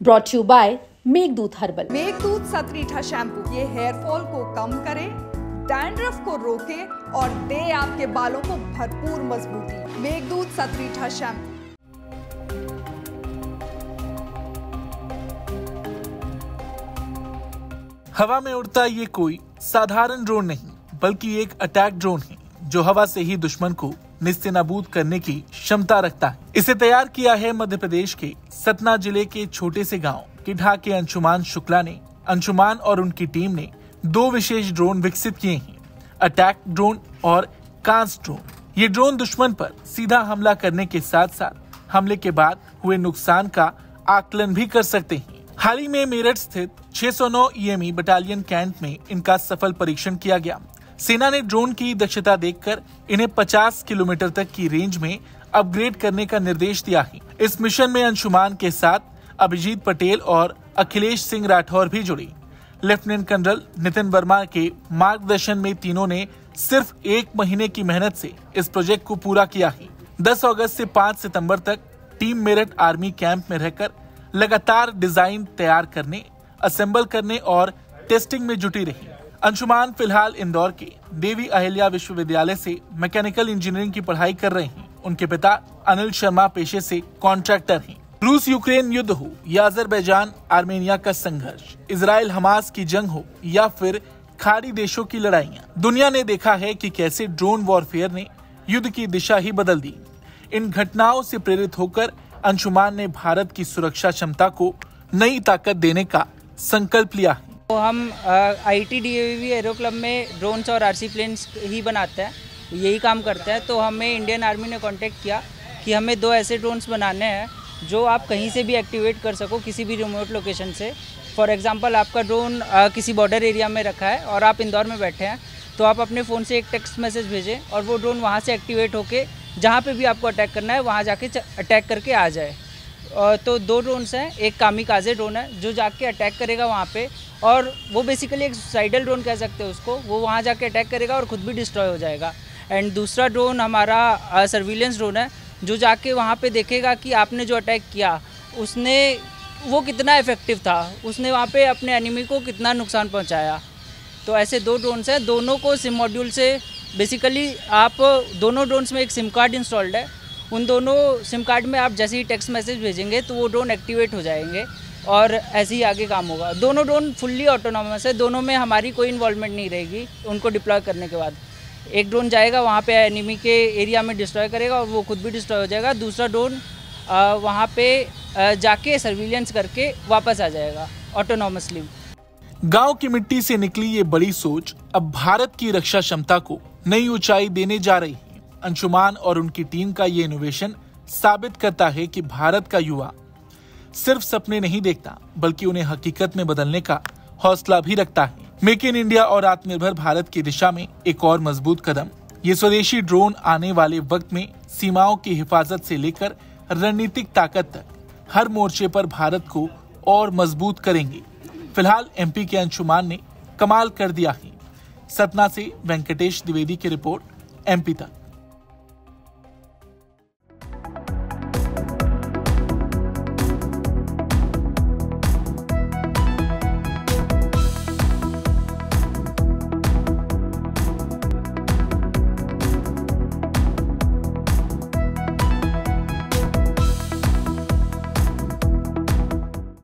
Brought you by Meghdoot herbal. Meghdoot Satritha shampoo ये hair fall को कम करे, डैंड्रफ को रोके और दे आपके बालों को भरपूर मजबूती। मेघदूत सतरीठा शैम्पू। हवा में उड़ता ये कोई साधारण ड्रोन नहीं, बल्कि एक अटैक ड्रोन है जो हवा से ही दुश्मन को निस्तेनाबूद करने की क्षमता रखता है। इसे तैयार किया है मध्य प्रदेश के सतना जिले के छोटे से गांव किढ़ा के अंशुमान शुक्ला ने। अंशुमान और उनकी टीम ने दो विशेष ड्रोन विकसित किए हैं, अटैक ड्रोन और कांस ड्रोन। ये ड्रोन दुश्मन पर सीधा हमला करने के साथ साथ हमले के बाद हुए नुकसान का आकलन भी कर सकते हैं। हाल ही में मेरठ स्थित 609 EME बटालियन कैंप में इनका सफल परीक्षण किया गया। सेना ने ड्रोन की दक्षता देखकर इन्हें 50 किलोमीटर तक की रेंज में अपग्रेड करने का निर्देश दिया है। इस मिशन में अंशुमान के साथ अभिजीत पटेल और अखिलेश सिंह राठौर भी जुड़े। लेफ्टिनेंट कर्नल नितिन वर्मा के मार्गदर्शन में तीनों ने सिर्फ 1 महीने की मेहनत से इस प्रोजेक्ट को पूरा किया है। 10 अगस्त से 5 सितंबर तक टीम मेरठ आर्मी कैंप में रहकर लगातार डिजाइन तैयार करने, असेंबल करने और टेस्टिंग में जुटी रही। अंशुमान फिलहाल इंदौर के देवी अहिल्या विश्वविद्यालय से मैकेनिकल इंजीनियरिंग की पढ़ाई कर रहे हैं। उनके पिता अनिल शर्मा पेशे से कॉन्ट्रैक्टर हैं। रूस यूक्रेन युद्ध हो या अजरबैजान आर्मेनिया का संघर्ष, इजराइल हमास की जंग हो या फिर खाड़ी देशों की लड़ाइयां, दुनिया ने देखा है कि कैसे ड्रोन वॉरफेयर ने युद्ध की दिशा ही बदल दी। इन घटनाओं से प्रेरित होकर अंशुमान ने भारत की सुरक्षा क्षमता को नई ताकत देने का संकल्प लिया है। तो हम ITDAV एरो क्लब में ड्रोन्स और RC प्लेन्स ही बनाते हैं, यही काम करते हैं। तो हमें इंडियन आर्मी ने कांटेक्ट किया कि हमें 2 ऐसे ड्रोन्स बनाने हैं जो आप कहीं से भी एक्टिवेट कर सको, किसी भी रिमोट लोकेशन से। फॉर एग्जांपल आपका ड्रोन किसी बॉर्डर एरिया में रखा है और आप इंदौर में बैठे हैं, तो आप अपने फ़ोन से एक टेक्स्ट मैसेज भेजें और वो ड्रोन वहाँ से एक्टिवेट होके जहाँ पे भी आपको अटैक करना है वहाँ जाके अटैक करके आ जाए। तो 2 ड्रोन्स हैं, एक कामिकाजे ड्रोन है जो जाके अटैक करेगा वहाँ पे, और वो बेसिकली एक सुसाइडल ड्रोन कह सकते हैं उसको। वो वहाँ जाके अटैक करेगा और ख़ुद भी डिस्ट्रॉय हो जाएगा। एंड दूसरा ड्रोन हमारा सर्विलेंस ड्रोन है जो जाके वहाँ पे देखेगा कि आपने जो अटैक किया वो कितना इफेक्टिव था, उसने वहाँ पे अपने एनिमी को कितना नुकसान पहुँचाया। तो ऐसे 2 ड्रोन्स हैं, दोनों को सिम मॉड्यूल से बेसिकली आप दोनों ड्रोन्स में एक सिम कार्ड इंस्टॉल्ड है। उन दोनों सिम कार्ड में आप जैसे ही टेक्स्ट मैसेज भेजेंगे तो वो ड्रोन एक्टिवेट हो जाएंगे और ऐसे ही आगे काम होगा। दोनों ड्रोन फुल्ली ऑटोनॉमस है, दोनों में हमारी कोई इन्वॉल्वमेंट नहीं रहेगी। उनको डिप्लॉय करने के बाद एक ड्रोन जाएगा वहाँ पे एनिमी के एरिया में डिस्ट्रॉय करेगा और वो खुद भी डिस्ट्रॉय हो जाएगा। दूसरा ड्रोन वहाँ पे जाके सर्विलेंस करके वापस आ जाएगा ऑटोनॉमसली। गांव की मिट्टी से निकली ये बड़ी सोच अब भारत की रक्षा क्षमता को नई ऊंचाई देने जा रही है। अंशुमान और उनकी टीम का ये इनोवेशन साबित करता है कि भारत का युवा सिर्फ सपने नहीं देखता, बल्कि उन्हें हकीकत में बदलने का हौसला भी रखता है। मेक इन इंडिया और आत्मनिर्भर भारत की दिशा में एक और मजबूत कदम। ये स्वदेशी ड्रोन आने वाले वक्त में सीमाओं की हिफाजत से लेकर रणनीतिक ताकत तक हर मोर्चे पर भारत को और मजबूत करेंगे। फिलहाल MP के अंशुमान ने कमाल कर दिया है। सतना से वेंकटेश द्विवेदी की रिपोर्ट, MP तक।